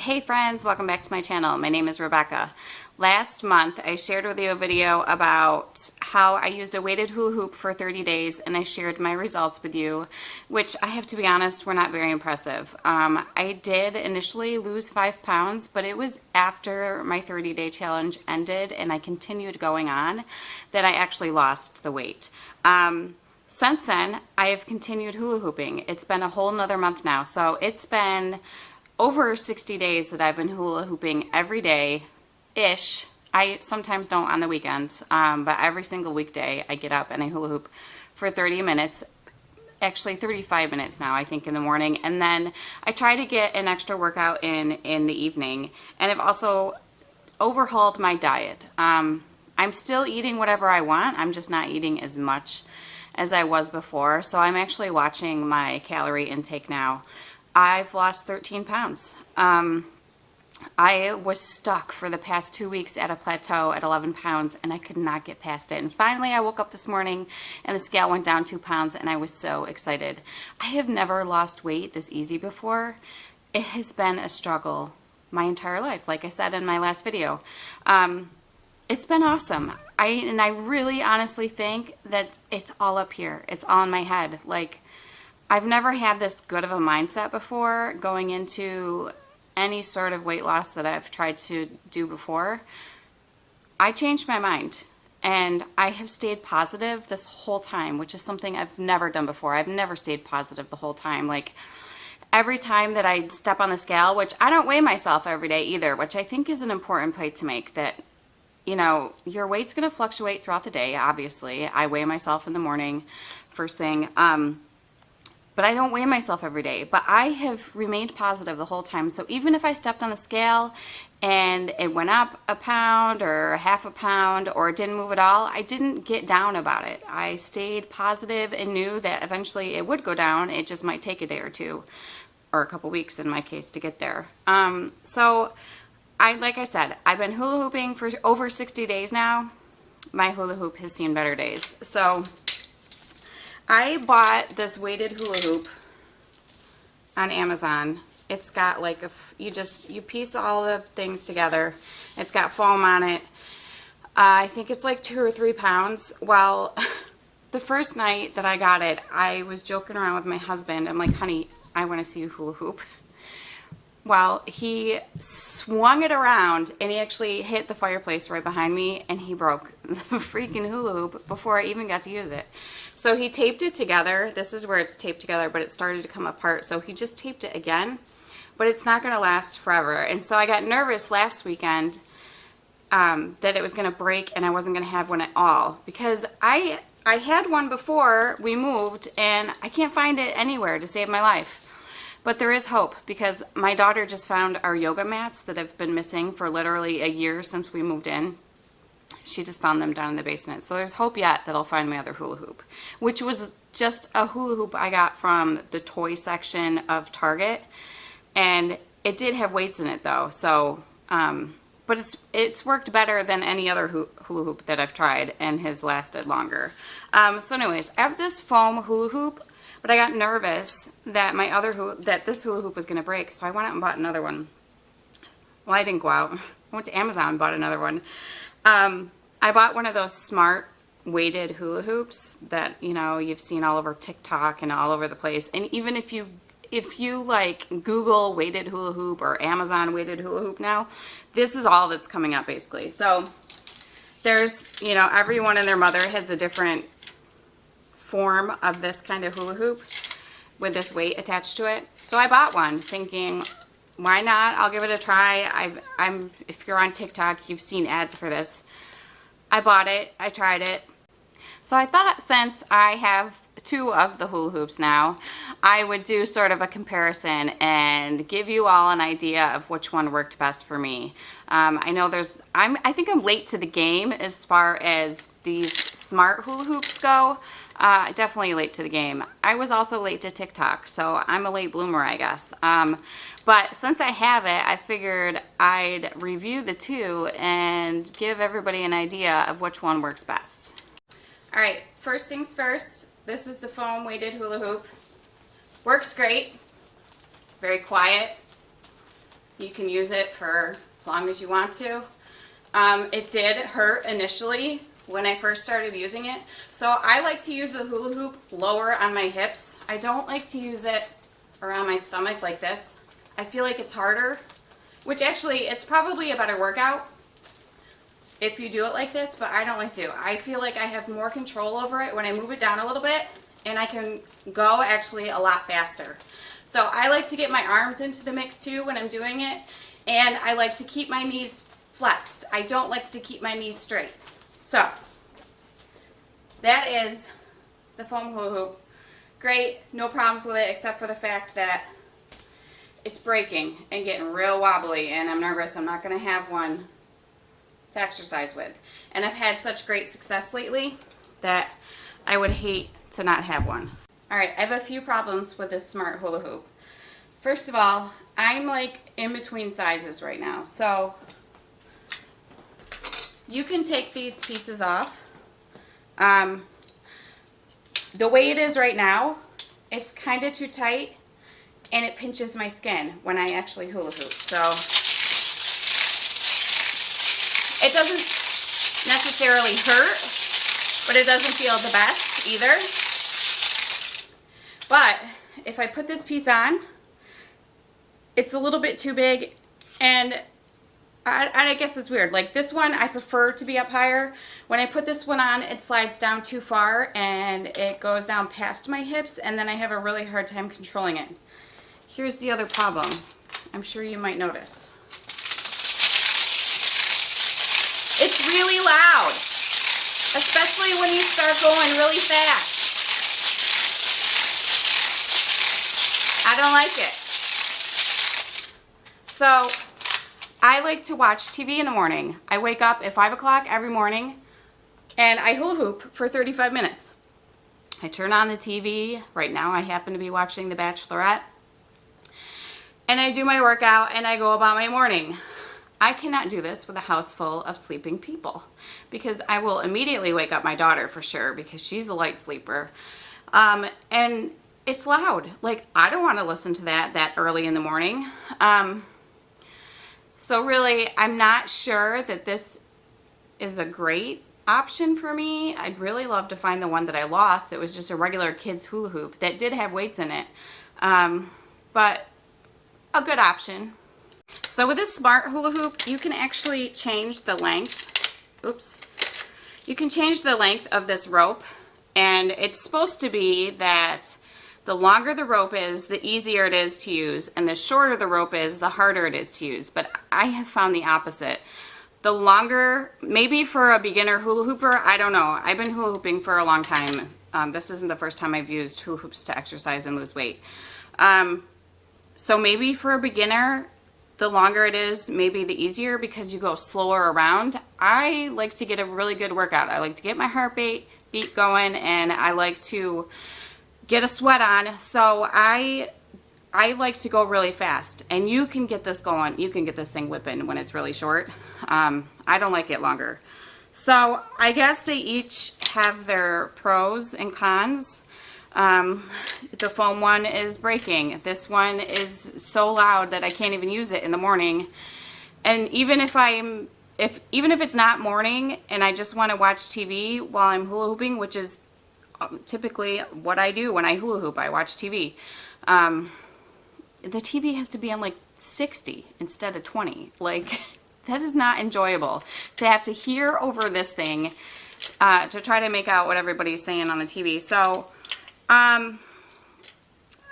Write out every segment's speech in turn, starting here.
Hey friends, welcome back to my channel. My name is Rebecca. Last month I shared with you a video about how I used a weighted hula hoop for 30 days and I shared my results with you, which I have to be honest were not very impressive. I did initially lose 5 pounds, but it was after my 30-day challenge ended and I continued going on that I actually lost the weight. Since then, I have continued hula hooping. It's been a whole nother month now, so it's been over 60 days that I've been hula hooping every day-ish. I sometimes don't on the weekends, but every single weekday I get up and I hula hoop for 30 minutes, actually 35 minutes now, I think, in the morning. And then I try to get an extra workout in the evening. And I've also overhauled my diet. I'm still eating whatever I want. I'm just not eating as much as I was before. So I'm actually watching my calorie intake now. I've lost 13 pounds. I was stuck for the past 2 weeks at a plateau at 11 pounds and I could not get past it. And finally I woke up this morning and the scale went down 2 pounds and I was so excited. I have never lost weight this easy before. It has been a struggle my entire life, like I said in my last video. It's been awesome. I really honestly think that it's all up here. It's all in my head. Like, I've never had this good of a mindset before going into any sort of weight loss that I've tried to do before. I changed my mind and I have stayed positive this whole time, which is something I've never done before. I've never stayed positive the whole time. Like, every time that I step on the scale, which I don't weigh myself every day either, which I think is an important point to make, that, you know, your weight's going to fluctuate throughout the day, obviously. I weigh myself in the morning, first thing. But I don't weigh myself every day. But I have remained positive the whole time. So even if I stepped on the scale and it went up a pound or half a pound or it didn't move at all, I didn't get down about it. I stayed positive and knew that eventually it would go down. It just might take a day or two, or a couple weeks in my case, to get there. Like I said, I've been hula hooping for over 60 days now. My hula hoop has seen better days. So I bought this weighted hula hoop on Amazon. It's got like you piece all the things together. It's got foam on it. I think it's like 2 or 3 pounds. Well, the first night that I got it, I was joking around with my husband. I'm like, honey, I want to see you hula hoop. Well, he swung it around and he actually hit the fireplace right behind me and he broke the freaking hula hoop before I even got to use it. So he taped it together. This is where it's taped together, but it started to come apart. So he just taped it again, but it's not going to last forever. And so I got nervous last weekend that it was going to break and I wasn't going to have one at all, because I had one before we moved and I can't find it anywhere to save my life. But there is hope, because my daughter just found our yoga mats that have been missing for literally a year since we moved in. She just found them down in the basement. So there's hope yet that I'll find my other hula hoop, which was just a hula hoop I got from the toy section of Target. And it did have weights in it though. So, but it's worked better than any other hula hoop that I've tried and has lasted longer. So anyways, I have this foam hula hoop, but I got nervous that this hula hoop was going to break, so I went out and bought another one. Well, I didn't go out. I went to Amazon and bought another one. I bought one of those smart weighted hula hoops that, you know, you've seen all over TikTok and all over the place. And even if you like Google weighted hula hoop or Amazon weighted hula hoop now, this is all that's coming up basically. So there's, you know, everyone and their mother has a different form of this kind of hula hoop with this weight attached to it. So I bought one thinking, why not? I'll give it a try. If you're on TikTok, you've seen ads for this. I bought it. I tried it. So I thought, since I have 2 of the hula hoops now, I would do sort of a comparison and give you all an idea of which one worked best for me. I know I think I'm late to the game as far as these smart hula hoops go. Definitely late to the game. I was also late to TikTok, so I'm a late bloomer, I guess. But since I have it, I figured I'd review the 2 and give everybody an idea of which one works best. Alright, first things first, this is the foam weighted hula hoop. Works great. Very quiet. You can use it for as long as you want to. It did hurt initially when I first started using it. So I like to use the hula hoop lower on my hips. I don't like to use it around my stomach like this. I feel like it's harder, which actually it's probably a better workout if you do it like this, but I don't like to. I feel like I have more control over it when I move it down a little bit, and I can go actually a lot faster. So I like to get my arms into the mix too when I'm doing it, and I like to keep my knees flexed. I don't like to keep my knees straight. So that is the foam hula hoop. Great, no problems with it except for the fact that it's breaking and getting real wobbly, and I'm nervous I'm not going to have one to exercise with. And I've had such great success lately that I would hate to not have one. Alright, I have a few problems with this smart hula hoop. First of all, I'm like in between sizes right now. So you can take these pieces off. The way it is right now, it's kind of too tight and it pinches my skin when I actually hula hoop. So it doesn't necessarily hurt, but it doesn't feel the best either. But if I put this piece on, it's a little bit too big, and I guess it's weird. Like this one, I prefer to be up higher. When I put this one on, it slides down too far and it goes down past my hips, and then I have a really hard time controlling it. Here's the other problem. I'm sure you might notice. It's really loud, especially when you start going really fast. I don't like it. So I like to watch TV in the morning. I wake up at 5 o'clock every morning and I hula hoop for 35 minutes. I turn on the TV. Right now I happen to be watching The Bachelorette. And I do my workout and I go about my morning. I cannot do this with a house full of sleeping people because I will immediately wake up my daughter for sure because she's a light sleeper. And it's loud. Like, I don't want to listen to that early in the morning. So really, I'm not sure that this is a great option for me. I'd really love to find the one that I lost that was just a regular kid's hula hoop that did have weights in it. But a good option. So with this smart hula hoop, you can actually change the length. Oops. You can change the length of this rope, and it's supposed to be that the longer the rope is, the easier it is to use, and the shorter the rope is, the harder it is to use. But I have found the opposite. The longer, maybe for a beginner hula hooper, I don't know. I've been hula hooping for a long time. This isn't the first time I've used hula hoops to exercise and lose weight. So maybe for a beginner, the longer it is, maybe the easier because you go slower around. I like to get a really good workout. I like to get my heart beat going, and I like to get a sweat on. So I like to go really fast, and you can get this going. You can get this thing whipping when it's really short. I don't like it longer. So I guess they each have their pros and cons. The foam one is breaking. This one is so loud that I can't even use it in the morning. And even if it's not morning and I just want to watch TV while I'm hula hooping, which is typically what I do when I hula hoop, I watch TV. The TV has to be on like 60 instead of 20. Like, that is not enjoyable to have to hear over this thing to try to make out what everybody's saying on the TV. So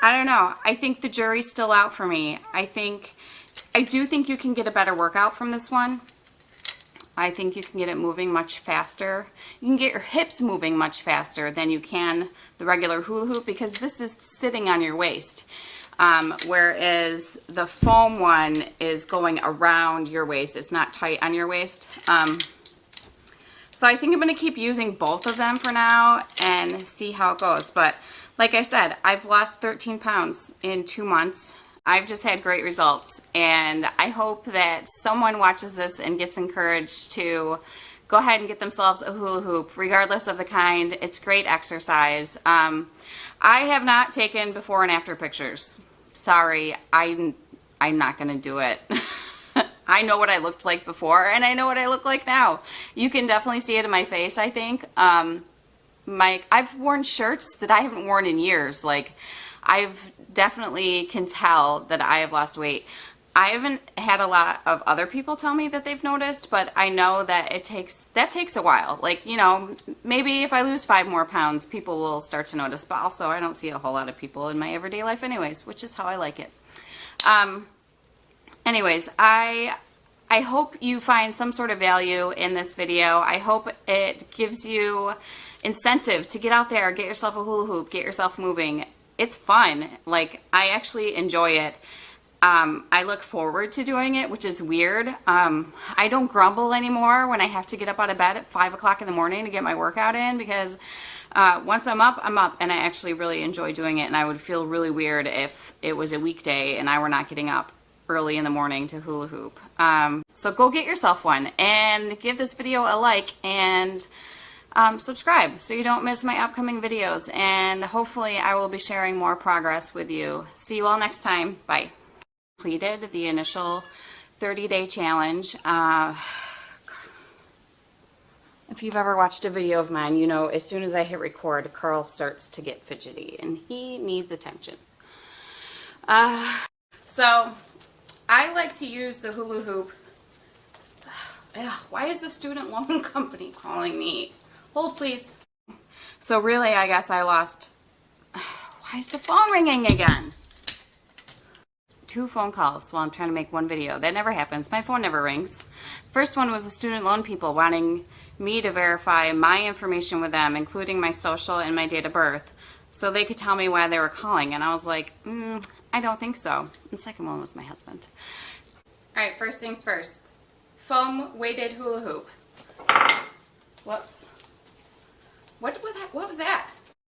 I don't know. I think the jury's still out for me. I do think you can get a better workout from this one. I think you can get it moving much faster. You can get your hips moving much faster than you can the regular hula hoop because this is sitting on your waist. Whereas the foam one is going around your waist. It's not tight on your waist. So I think I'm going to keep using both of them for now and see how it goes. But like I said, I've lost 13 pounds in 2 months. I've just had great results, and I hope that someone watches this and gets encouraged to go ahead and get themselves a hula hoop, regardless of the kind. It's great exercise. I have not taken before and after pictures. Sorry, I I'm not going to do it. I know what I looked like before, and I know what I look like now. You can definitely see it in my face, I think. I've worn shirts that I haven't worn in years. Like, I've definitely can tell that I have lost weight. I haven't had a lot of other people tell me that they've noticed, but I know that that takes a while. Like, you know, maybe if I lose 5 more pounds, people will start to notice, but also I don't see a whole lot of people in my everyday life anyways, which is how I like it. Anyways, I hope you find some sort of value in this video. I hope it gives you incentive to get out there, get yourself a hula hoop, get yourself moving. It's fun. Like, I actually enjoy it. I look forward to doing it, which is weird. I don't grumble anymore when I have to get up out of bed at 5 o'clock in the morning to get my workout in, because once I'm up, and I actually really enjoy doing it, and I would feel really weird if it was a weekday and I were not getting up early in the morning to hula hoop. So go get yourself one, and give this video a like, and subscribe so you don't miss my upcoming videos, and hopefully I will be sharing more progress with you. See you all next time. Bye. Completed the initial 30-day challenge. If you've ever watched a video of mine, you know as soon as I hit record, Carl starts to get fidgety, and he needs attention. So I like to use the hula hoop. Why is the student loan company calling me? Hold, please. So really, I guess I lost. Why is the phone ringing again? 2 phone calls while I'm trying to make one video. That never happens. My phone never rings. First one was the student loan people wanting me to verify my information with them, including my social and my date of birth, so they could tell me why they were calling. And I was like, I don't think so. And the second one was my husband. All right, first things first. Foam weighted hula hoop. Whoops. What was that?